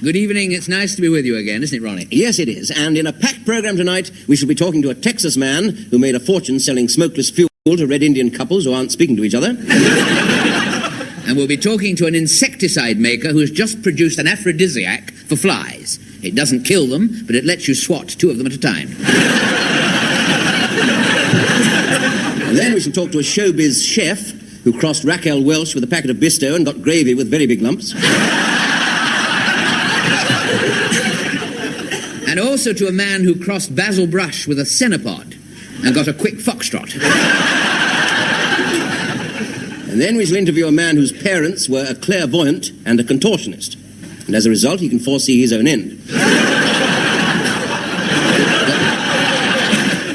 Good evening. It's nice to be with you again, isn't it, Ronnie? Yes, it is. And in a packed program tonight, we shall be talking to a Texas man who made a fortune selling smokeless fuel to Red Indian couples who aren't speaking to each other. And we'll be talking to an insecticide maker who has just produced an aphrodisiac for flies. It doesn't kill them, but it lets you swat 2 of them at a time. And then we shall talk to a showbiz chef who crossed Raquel Welch with a packet of Bisto and got gravy with very big lumps. And also to a man who crossed Basil Brush with a cenopod and got a quick foxtrot. And then we shall interview a man whose parents were a clairvoyant and a contortionist. And as a result, he can foresee his own end.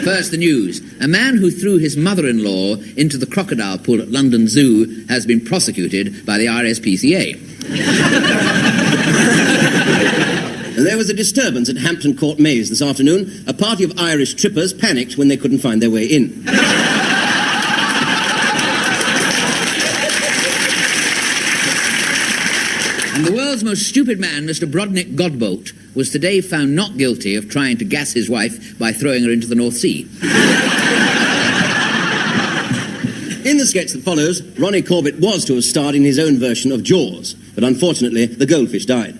First, the news. A man who threw his mother-in-law into the crocodile pool at London Zoo has been prosecuted by the RSPCA. There was a disturbance at Hampton Court Maze this afternoon. A party of Irish trippers panicked when they couldn't find their way in. And the world's most stupid man, Mr. Brodnick Godbolt, was today found not guilty of trying to gas his wife by throwing her into the North Sea. In the sketch that follows, Ronnie Corbett was to have starred in his own version of Jaws, but unfortunately, the goldfish died.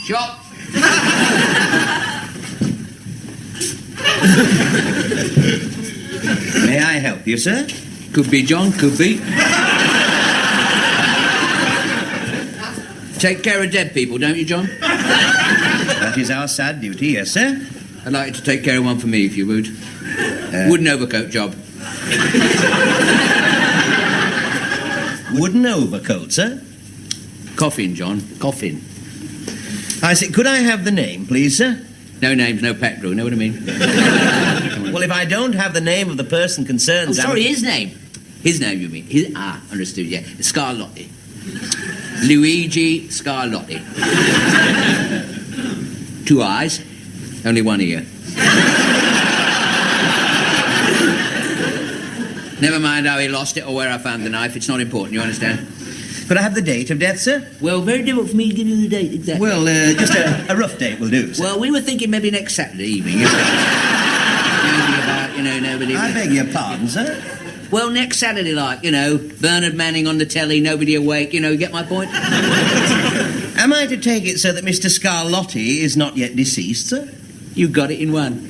Shop. May I help you, sir? Could be, John, could be. Take care of dead people, don't you, John? That is our sad duty, yes, sir. I'd like you to take care of one for me, if you would. Wooden overcoat job. Wooden overcoat, sir? Coffin, John. Coffin. I see. Could I have the name, please, sir? No names, no petrol, know what I mean? Well, if I don't have the name of the person concerned... Oh, sorry, his name. His name, you mean? Understood, yeah. Scarlotti. Luigi Scarlotti. 2 eyes, only 1 ear. Never mind how he lost it or where I found the knife. It's not important, you understand? Could I have the date of death, sir? Well, very difficult for me to give you the date exactly. Well, just a rough date will do, sir. Well, we were thinking maybe next Saturday evening. Nobody... I beg your pardon, sir? Well, next Saturday, like, Bernard Manning on the telly, nobody awake, get my point? Am I to take it, sir, that Mr. Scarlotti is not yet deceased, sir? You got it in one.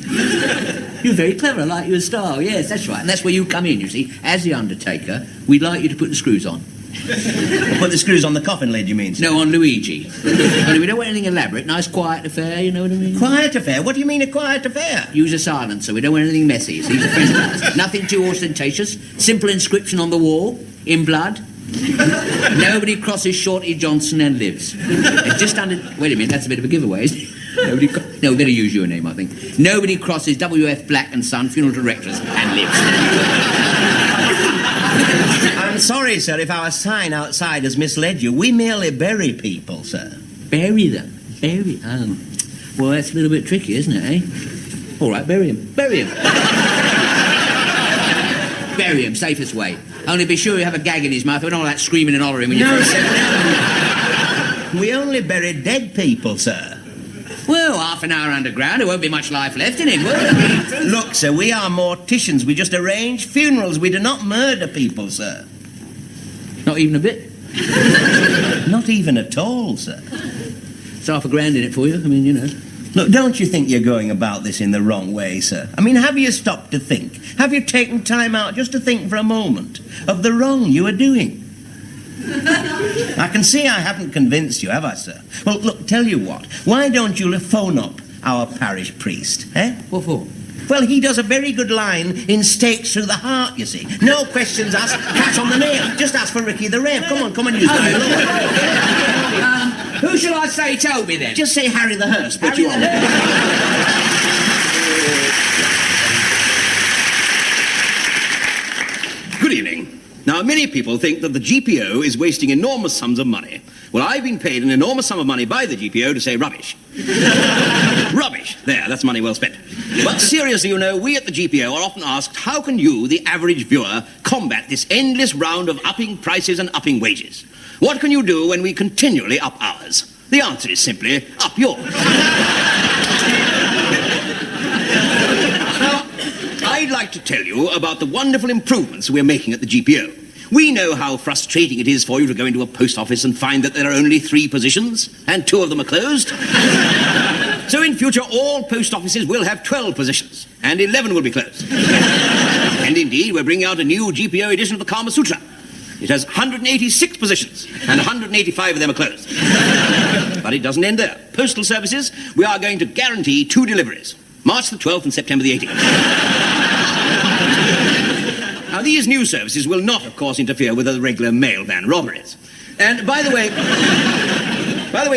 You're very clever, I like you a star. Yes, that's right. And that's where you come in, you see. As the undertaker, we'd like you to put the screws on. Put the screws on the coffin lid, you mean, sir? No, on Luigi. Only we don't want anything elaborate. Nice, quiet affair, you know what I mean? Quiet affair? What do you mean a quiet affair? Use a silencer. We don't want anything messy. He's a friend of ours. Nothing too ostentatious. Simple inscription on the wall, in blood. Nobody crosses Shorty Johnson and lives. It's just under... Wait a minute, that's a bit of a giveaway, isn't it? No, we better use your name, I think. Nobody crosses W.F. Black and Son, funeral directors, and lives. I'm sorry, sir, if our sign outside has misled you. We merely bury people, sir. Bury them? Bury? Oh. Well, that's a little bit tricky, isn't it, eh? All right, bury him. Bury him. Bury him, safest way. Only be sure you have a gag in his mouth. We don't want all that screaming and hollering when you... No, sir. We only bury dead people, sir. Well, half an hour underground, there won't be much life left in him, will there? Look, sir, we are morticians. We just arrange funerals. We do not murder people, sir. Not even a bit? Not even at all, sir. It's £1,000 in it for you, Look, don't you think you're going about this in the wrong way, sir? Have you stopped to think? Have you taken time out just to think for a moment of the wrong you are doing? I can see I haven't convinced you, have I, sir? Well, look, tell you what. Why don't you phone up our parish priest, eh? What for? Well, he does a very good line in Stakes Through the Heart, you see. No questions asked, catch on the nail. Just ask for Ricky the Rev. Come on, use my Who shall I say told me then? Just say Harry the Hearse, but Harry you the are. Good evening. Now, many people think that the GPO is wasting enormous sums of money. Well, I've been paid an enormous sum of money by the GPO to say rubbish. Rubbish. There, that's money well spent. But seriously, you know, we at the GPO are often asked, how can you, the average viewer, combat this endless round of upping prices and upping wages? What can you do when we continually up ours? The answer is simply, up yours. Now, I'd like to tell you about the wonderful improvements we're making at the GPO. We know how frustrating it is for you to go into a post office and find that there are only 3 positions, and 2 of them are closed. So in future, all post offices will have 12 positions, and 11 will be closed. And indeed, we're bringing out a new GPO edition of the Kama Sutra. It has 186 positions, and 185 of them are closed. But it doesn't end there. Postal services, we are going to guarantee 2 deliveries. March the 12th and September the 18th. Now, these new services will not, of course, interfere with the regular mail van robberies. And by the way,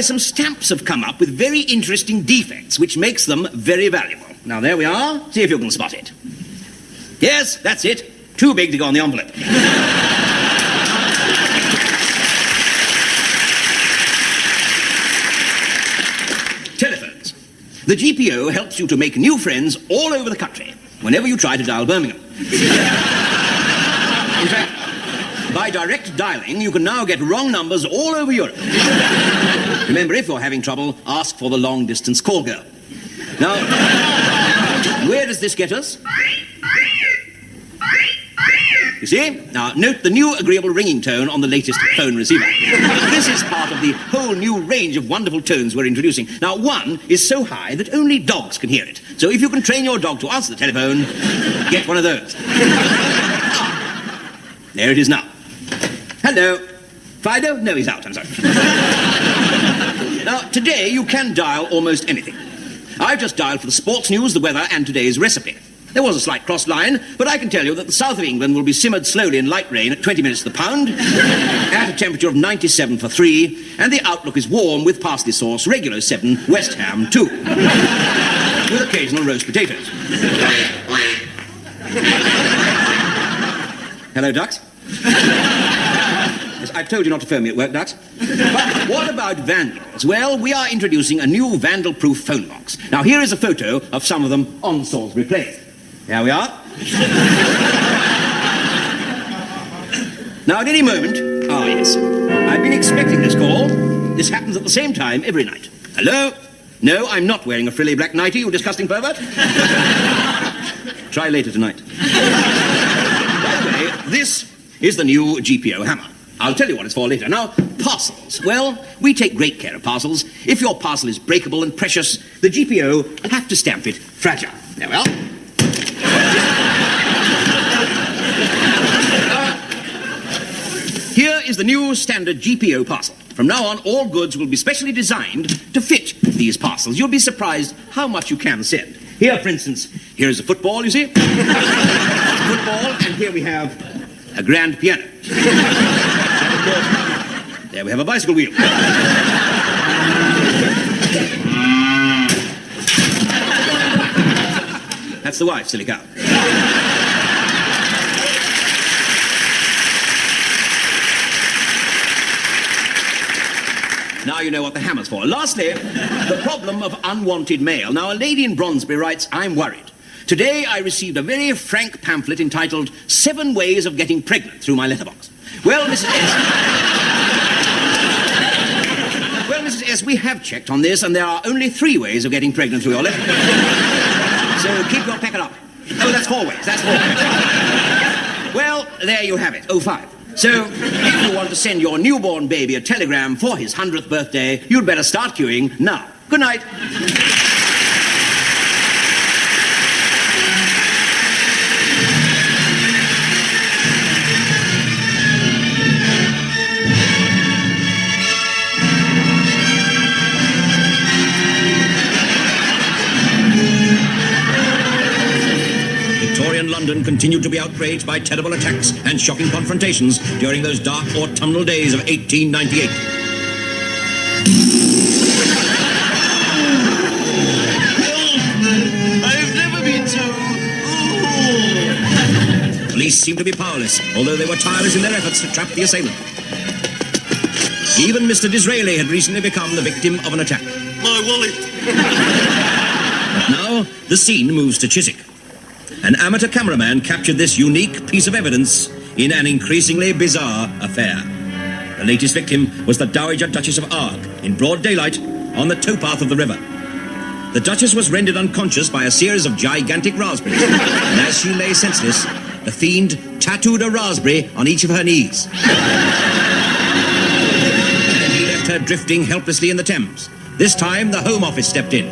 some stamps have come up with very interesting defects, which makes them very valuable. Now, there we are. See if you can spot it. Yes, that's it. Too big to go on the envelope. Telephones. The GPO helps you to make new friends all over the country whenever you try to dial Birmingham. In fact, by direct dialing, you can now get wrong numbers all over Europe. Remember, if you're having trouble, ask for the long-distance call girl. Now, where does this get us? You see? Now, note the new agreeable ringing tone on the latest phone receiver. This is part of the whole new range of wonderful tones we're introducing. Now, one is so high that only dogs can hear it. So if you can train your dog to answer the telephone, get one of those. There it is now. Hello. Fido? No, he's out, I'm sorry. Now, today you can dial almost anything. I've just dialed for the sports news, the weather, and today's recipe. There was a slight cross line, but I can tell you that the south of England will be simmered slowly in light rain at 20 minutes to the pound, at a temperature of 97 for 3, and the outlook is warm with parsley sauce, regular 7, West Ham 2, with occasional roast potatoes. Hello, ducks. Yes, I've told you not to phone me at work, ducks. But what about vandals? Well, we are introducing a new vandal-proof phone box. Now, here is a photo of some of them on Salisbury Place. Here we are. Now, at any moment... Ah, yes. I've been expecting this call. This happens at the same time every night. Hello? No, I'm not wearing a frilly black nightie, you disgusting pervert. Try later tonight. By the way, this is the new GPO hammer. I'll tell you what it's for later. Now, parcels. Well, we take great care of parcels. If your parcel is breakable and precious, the GPO have to stamp it fragile. There we are. Here is the new standard GPO parcel. From now on, all goods will be specially designed to fit these parcels. You'll be surprised how much you can send. Here, for instance, here is a football, you see? Football, and here we have a grand piano. And of course, there we have a bicycle wheel. That's the wife, silly cow. Now you know what the hammer's for. Lastly, the problem of unwanted mail. Now, a lady in Bronsbury writes, I'm worried. Today I received a very frank pamphlet entitled 7 Ways of Getting Pregnant through my letterbox. Well, Mrs. S, we have checked on this, and there are only 3 ways of getting pregnant through your letterbox. So keep your packet up. Oh, that's 4 ways. That's 4 ways. Well, there you have it. 05. So, if you want to send your newborn baby a telegram for his 100th birthday, you'd better start queuing now. Good night. London continued to be outraged by terrible attacks and shocking confrontations during those dark autumnal days of 1898. I've never been so... Police seemed to be powerless, although they were tireless in their efforts to trap the assailant. Even Mr. Disraeli had recently become the victim of an attack. My wallet. But now, the scene moves to Chiswick. An amateur cameraman captured this unique piece of evidence in an increasingly bizarre affair. The latest victim was the Dowager Duchess of Arg, in broad daylight, on the towpath of the river. The Duchess was rendered unconscious by a series of gigantic raspberries, and as she lay senseless, the fiend tattooed a raspberry on each of her knees. And he left her drifting helplessly in the Thames. This time, the Home Office stepped in.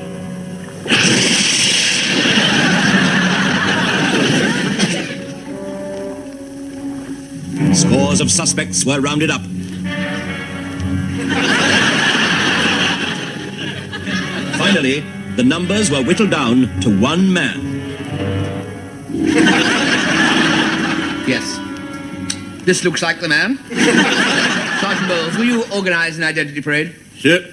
Scores of suspects were rounded up. Finally, the numbers were whittled down to one man. Yes. This looks like the man. Sergeant Bowles, will you organise an identity parade? Sir.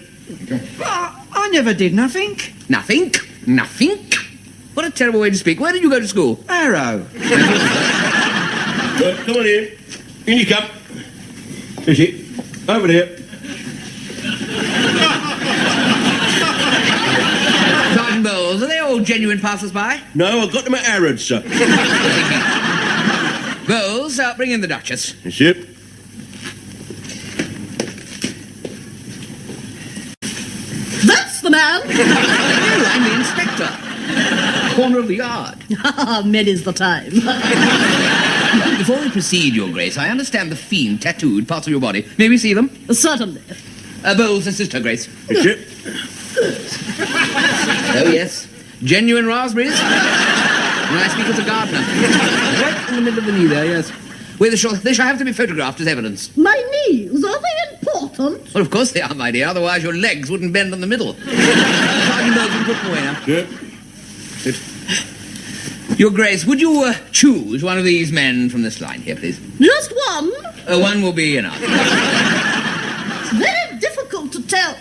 I never did nothing. Nothing? Nothing? What a terrible way to speak. Where did you go to school? Arrow. Come on in. In you come. Is it? Over there. Sergeant Bowles, are they all genuine passers-by? No, I got them at Harrods, sir. Bowles, bring in the Duchess. Yes, sir. That's the man. No, I'm the inspector. Corner of the yard. Many's the time. Before we proceed, Your Grace, I understand the fiend tattooed parts of your body. May we see them? Certainly. Bowles, assist her, Grace. Yes, sir. Oh, yes. Genuine raspberries. When I speak as a gardener. Right in the middle of the knee there, yes. Well, they shall have to be photographed as evidence. My knees, are they important? Well, of course they are, my dear. Otherwise your legs wouldn't bend in the middle. Sergeant Bowles, you put them away now. Sir. Good. Your Grace, would you choose one of these men from this line here, please? Just one? One will be enough. It's very difficult to tell.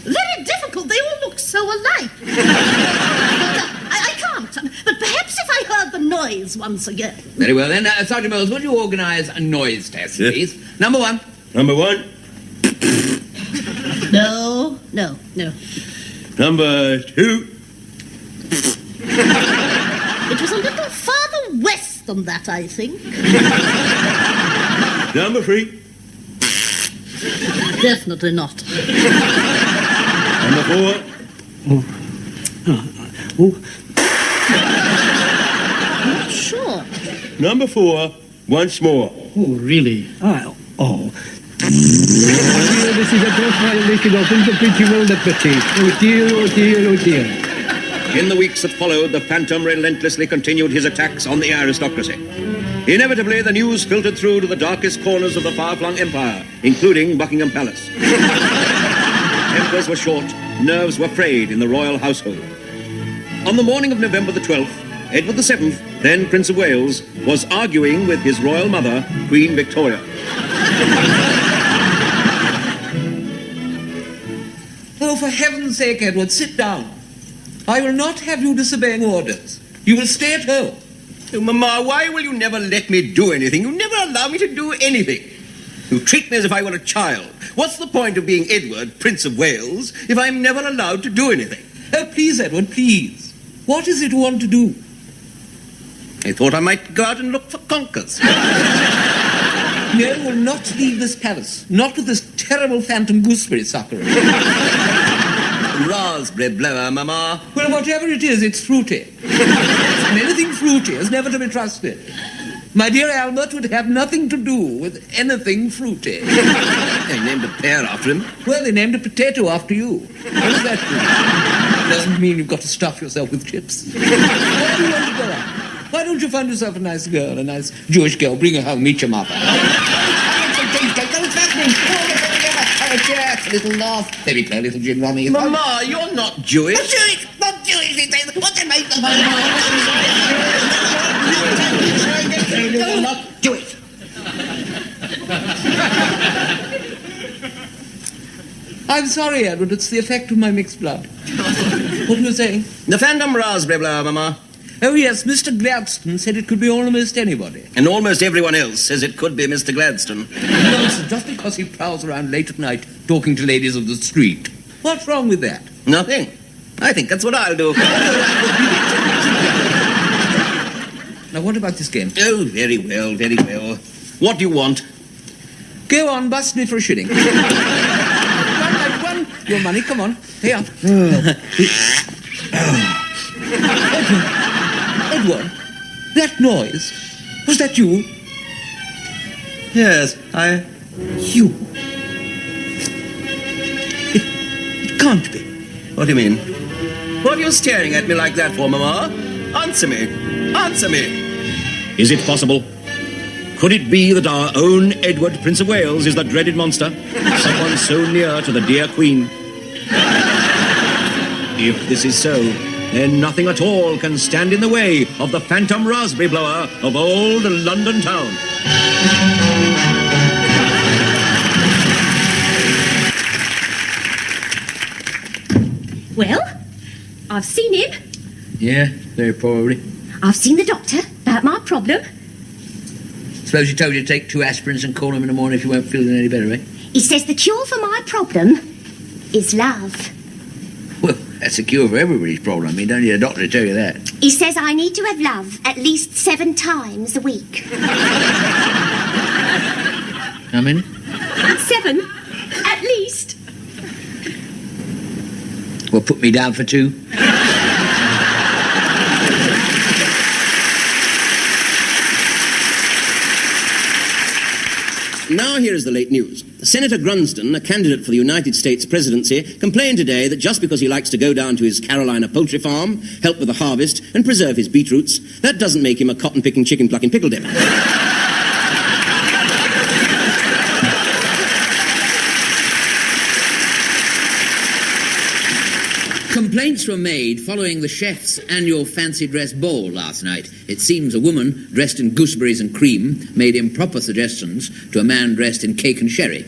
Very difficult. They all look so alike. I can't. But perhaps if I heard the noise once again. Very well, then. Sergeant Bowles, would you organise a noise test, Yes. please? Number one. Number one. No. Number two. It was a little farther west than that, I think. Number three. Definitely not. Number four. Not sure. Number four. Once more. Oh, really? Oh. This is a gross violation of individual liberty. Oh dear, oh dear, oh dear. In the weeks that followed, the Phantom relentlessly continued his attacks on the aristocracy. Inevitably, the news filtered through to the darkest corners of the far-flung empire, including Buckingham Palace. Tempers were short, nerves were frayed in the royal household. On the morning of November the 12th, Edward VII, then Prince of Wales, was arguing with his royal mother, Queen Victoria. Oh, for heaven's sake, Edward, sit down. I will not have you disobeying orders. You will stay at home. Oh, Mamma, why will you never let me do anything? You never allow me to do anything. You treat me as if I were a child. What's the point of being Edward, Prince of Wales, if I'm never allowed to do anything? Oh, please, Edward, please. What is it you want to do? I thought I might go out and look for conkers. No, you will not leave this palace. Not with this terrible phantom gooseberry sucker. Raspberry blower, Mamma. Well, whatever it is, it's fruity. And anything fruity is never to be trusted. My dear Albert would have nothing to do with anything fruity. They named a pear after him. Well, they named a potato after you. What does that do? Doesn't mean you've got to stuff yourself with chips. Where do you want to go out? Why don't you find yourself a nice girl, a nice Jewish girl, bring her home, meet your mother. A little laugh. Maybe play a little gin rummy. Mamma, you're not Jewish. Not Jewish, he says. What can make them? You're not Jewish. I'm sorry, Edward, it's the effect of my mixed blood. What were you saying? The phantom raspberry blower, Mama. Oh, yes, Mr. Gladstone said it could be almost anybody. And almost everyone else says it could be Mr. Gladstone. Nonsense, just because he prowls around late at night talking to ladies of the street. What's wrong with that? Nothing. I think that's what I'll do. Now, what about this game? Oh, very well, very well. What do you want? Go on, bust me for a shilling. One. Your money, come on. Pay up. Edward, that noise, was that you? Yes, You? It can't be. What do you mean? What are you staring at me like that for, Mama? Answer me. Answer me. Is it possible? Could it be that our own Edward, Prince of Wales, is the dreaded monster? Someone so near to the dear Queen. If this is so, then nothing at all can stand in the way of the phantom raspberry blower of old London town. Well, I've seen him. Yeah, very probably. I've seen the doctor about my problem. Suppose he told you to take 2 aspirins and call him in the morning if you weren't feeling any better, eh? He says the cure for my problem is love. Well, that's a cure for everybody's problem. You don't need a doctor to tell you that. He says I need to have love at least 7 times a week. How many? 7, at least. Well, put me down for 2. Now here is the late news. Senator Grunston, a candidate for the United States presidency, complained today that just because he likes to go down to his Carolina poultry farm, help with the harvest, and preserve his beetroots, that doesn't make him a cotton-picking, chicken-plucking pickle dip. Complaints were made following the chef's annual fancy dress ball last night. It seems a woman dressed in gooseberries and cream made improper suggestions to a man dressed in cake and sherry.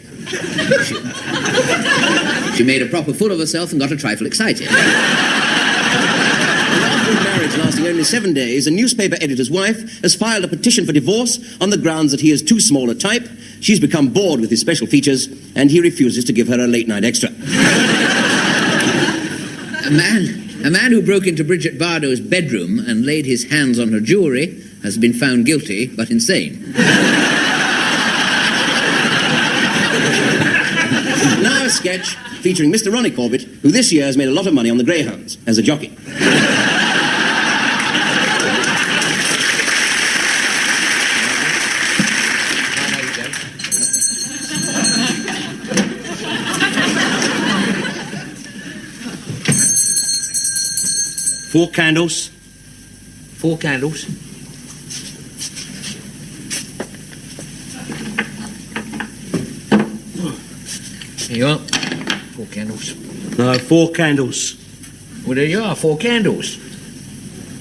She made a proper fool of herself and got a trifle excited. After a marriage lasting only 7 days, a newspaper editor's wife has filed a petition for divorce on the grounds that he is too small a type, she's become bored with his special features, and he refuses to give her a late-night extra. A man who broke into Bridget Bardot's bedroom and laid his hands on her jewellery has been found guilty but insane. Now a sketch featuring Mr. Ronnie Corbett, who this year has made a lot of money on the greyhounds as a jockey. Four candles. 4 candles. Here you are. 4 candles. No, 4 candles. Well, there you are, 4 candles.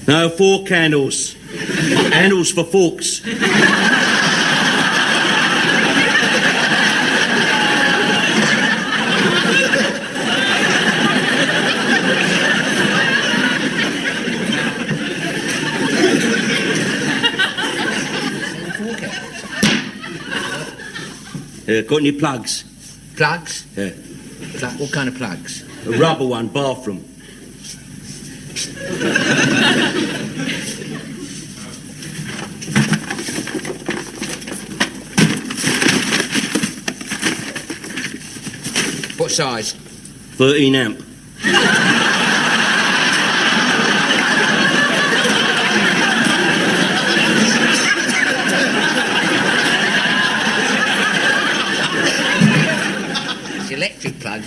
No, 4 candles. Handles for forks. Got any plugs? Plugs? Yeah. What kind of plugs? A rubber one, bathroom. What size? 13 amp.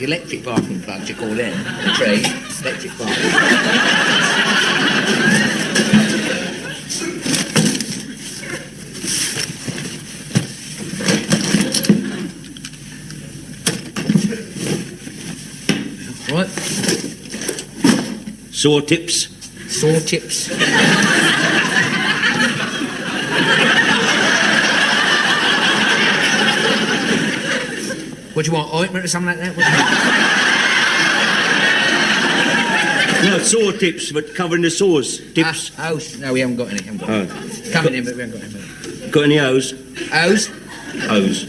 Electric bathroom plugs, you call them. Trade, electric bathroom. Right. Saw tips. Saw tips. What What do you want, ointment or something like that? No, sore tips, but covering the sores. Tips. Hose. No, we haven't got any. Coming in, but we haven't got any. Got any hose? Hose? Hose.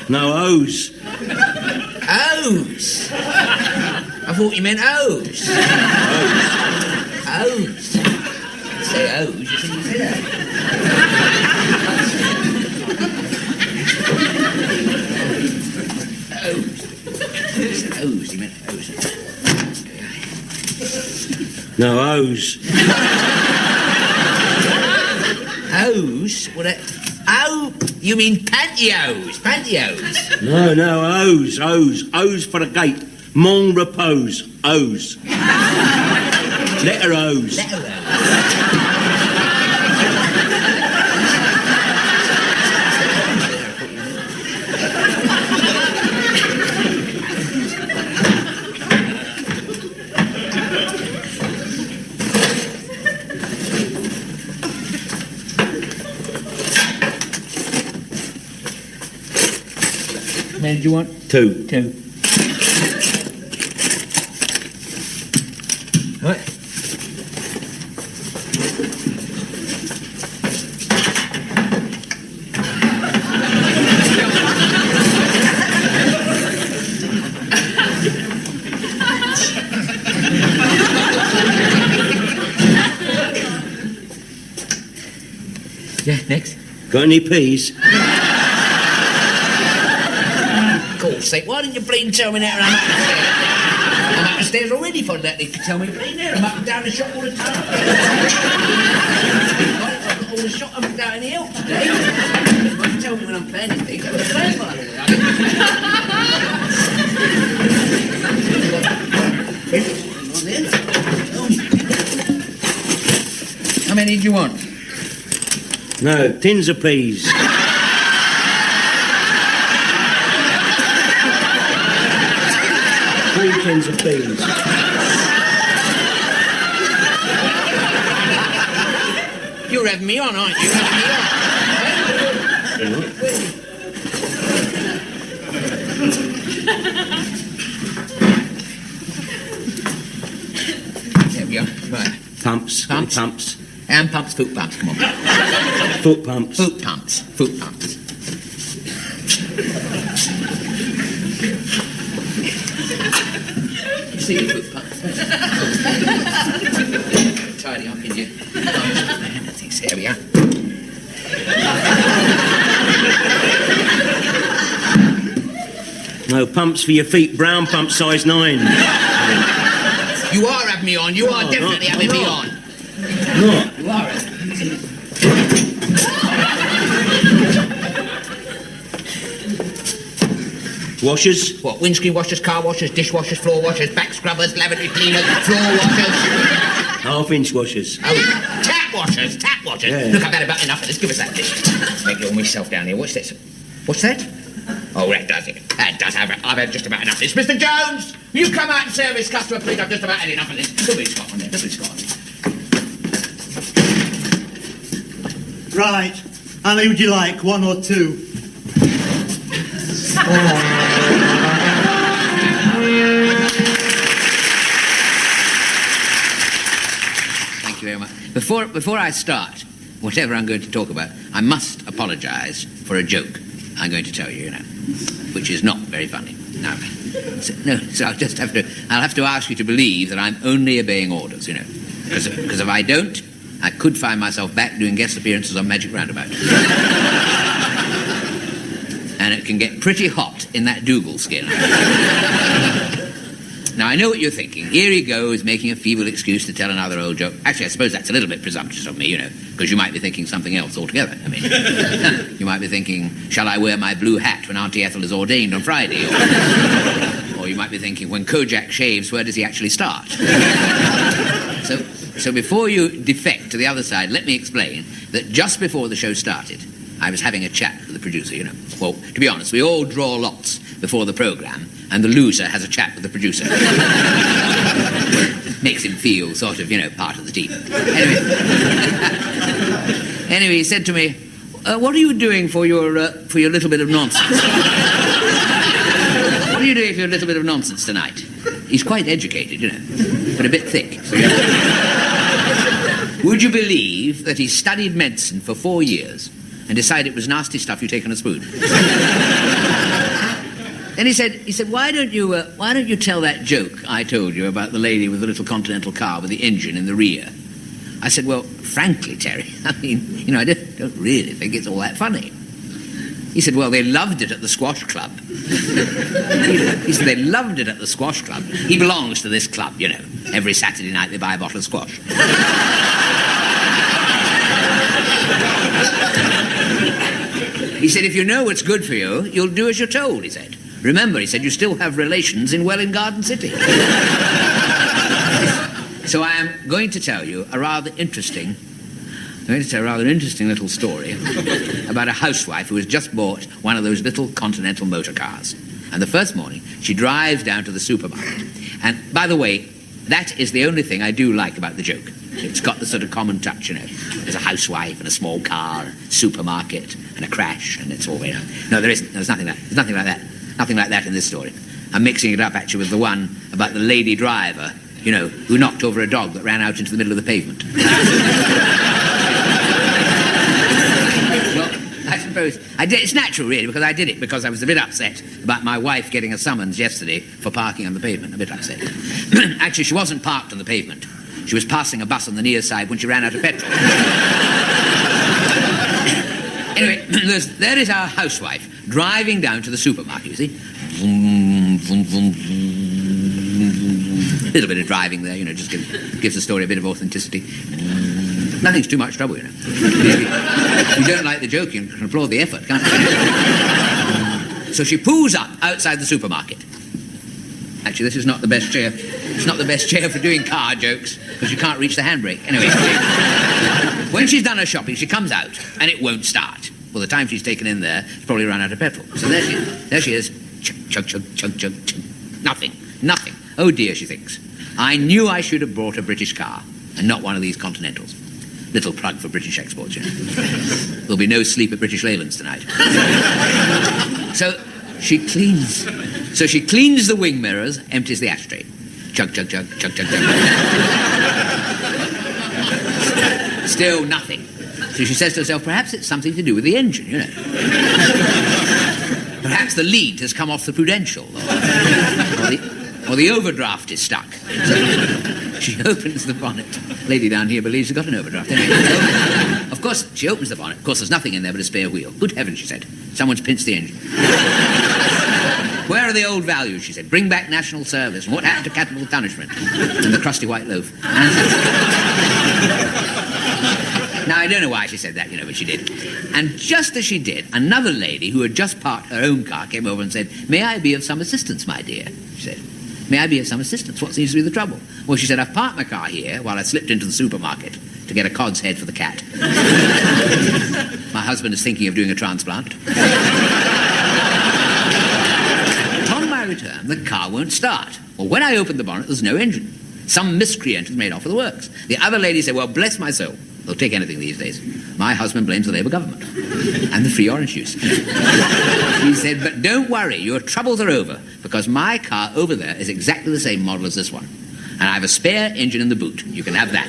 No hose. Hose? I thought you meant hose. Hose. Say hose, you think you said that? Hose, you meant hose. No hose. Hose? What a... Oh, you mean pantyhose? Pantyhose? No, hose. Hose for the gate. Mon repose. Hose. Letter hose. Letter hose. How many do you want? Two. Two. Right. Yeah, next. Got any peas? God's sake, why didn't you bleeding tell me that when I'm up the stairs? I'm up the stairs already for that. They could tell me bleeding there. I'm up and down the shop all the time. I've got all the shop up and down the hill today. You must tell me when I'm planning things. I'm planning like that. How many do you want? No, tins of peas. 3 tins of peas. You're having me on, aren't you? There we are. Right. Pumps. Pumps? Pumps. Hand pumps, foot pumps, come on. Foot pumps. Foot pumps, foot pumps. You see your foot pumps? Tidy up in your... There we are. No, pumps for your feet. Brown pump, size 9. You are having me on. You are definitely having me on. No. You are. Washers? What, windscreen washers, car washers, dishwashers, floor washers, back scrubbers, lavatory cleaners, floor washers? Half-inch washers. Oh, tap washers, tap washers. Yeah. Look, I've had about enough of this. Give us that dish. Make it all myself down here. What's this? What's that? Oh, that does it. That does have it. I've had just about enough of this. Mr. Jones, will you come out and serve this customer, please? I've just about had enough of this. Look what it's got on there. Look what it's got on there. Right. How many would you like? 1 or 2? Thank you very much. Before I start, whatever I'm going to talk about, I must apologise for a joke I'm going to tell you, which is not very funny. No, so I'll have to ask you to believe that I'm only obeying orders, because if I don't, I could find myself back doing guest appearances on Magic Roundabout. And it can get pretty hot in that Dougal skin. Now, I know what you're thinking. Here he goes, making a feeble excuse to tell another old joke. Actually, I suppose that's a little bit presumptuous of me, because you might be thinking something else altogether. I mean, you might be thinking, shall I wear my blue hat when Auntie Ethel is ordained on Friday? Or you might be thinking, when Kojak shaves, where does he actually start? So before you defect to the other side, let me explain that just before the show started, I was having a chat with the producer, Well, to be honest, we all draw lots before the programme, and the loser has a chat with the producer. Makes him feel sort of, part of the team. Anyway, he said to me, what are you doing for your little bit of nonsense? What are you doing for your little bit of nonsense tonight? He's quite educated, but a bit thick. Would you believe that he studied medicine for 4 years and decided it was nasty stuff you take on a spoon? Then he said, why don't you tell that joke I told you about the lady with the little Continental car with the engine in the rear? I said, well, frankly, Terry, I don't really think it's all that funny. He said, well, they loved it at the squash club. He said, they loved it at the squash club. He belongs to this club, Every Saturday night they buy a bottle of squash. He said, if you know what's good for you, you'll do as you're told, he said. Remember, he said, you still have relations in Welwyn Garden City. So I am going to tell you a rather interesting little story about a housewife who has just bought one of those little Continental motor cars. And the first morning, she drives down to the supermarket. And, by the way, that is the only thing I do like about the joke. It's got the sort of common touch, There's a housewife and a small car, a supermarket, and a crash, and it's all very... No, there isn't. There's nothing like that. Nothing like that in this story. I'm mixing it up, actually, with the one about the lady driver, who knocked over a dog that ran out into the middle of the pavement. Well, I suppose it's natural, really, because I did it because I was a bit upset about my wife getting a summons yesterday for parking on the pavement. A bit upset. Actually, she wasn't parked on the pavement. She was passing a bus on the near side when she ran out of petrol. Anyway, there is our housewife driving down to the supermarket, you see. Vroom, vroom, vroom, vroom. A little bit of driving there, just gives the story a bit of authenticity. Nothing's too much trouble, If you don't like the joke, you can applaud the effort, can't you? So she pulls up outside the supermarket. Actually, this is not the best chair. It's not the best chair for doing car jokes, because you can't reach the handbrake. Anyway, when she's done her shopping, she comes out, and it won't start. Well, the time she's taken in there, she's probably run out of petrol. So there she is. Chug, chug, chug, chug, chug. Nothing. Oh, dear, she thinks. I knew I should have brought a British car, and not one of these Continentals. Little plug for British exports, There'll be no sleep at British Leylands tonight. So she cleans the wing mirrors, empties the ashtray. Chug, chug, chug, chug, chug, chug. Still nothing. So she says to herself, perhaps it's something to do with the engine, Perhaps the lead has come off the Prudential, or the overdraft is stuck. So she opens the bonnet. Lady down here believes she's got an overdraft. Of course, she opens the bonnet. Of course, there's nothing in there but a spare wheel. Good heavens, she said. Someone's pinched the engine. Where are the old values, she said. Bring back national service. And what happened to capital punishment? And the crusty white loaf. Now, I don't know why she said that, but she did. And just as she did, another lady who had just parked her own car came over and said, may I be of some assistance, my dear? She said, may I be of some assistance? What seems to be the trouble? Well, she said, I've parked my car here while I slipped into the supermarket to get a cod's head for the cat. My husband is thinking of doing a transplant. Upon my return, the car won't start. Well, when I opened the bonnet, there's no engine. Some miscreant has made off with the works. The other lady said, well, bless my soul. They'll take anything these days. My husband blames the Labour government. And the free orange juice. He said, but don't worry, your troubles are over, because my car over there is exactly the same model as this one. And I have a spare engine in the boot. You can have that.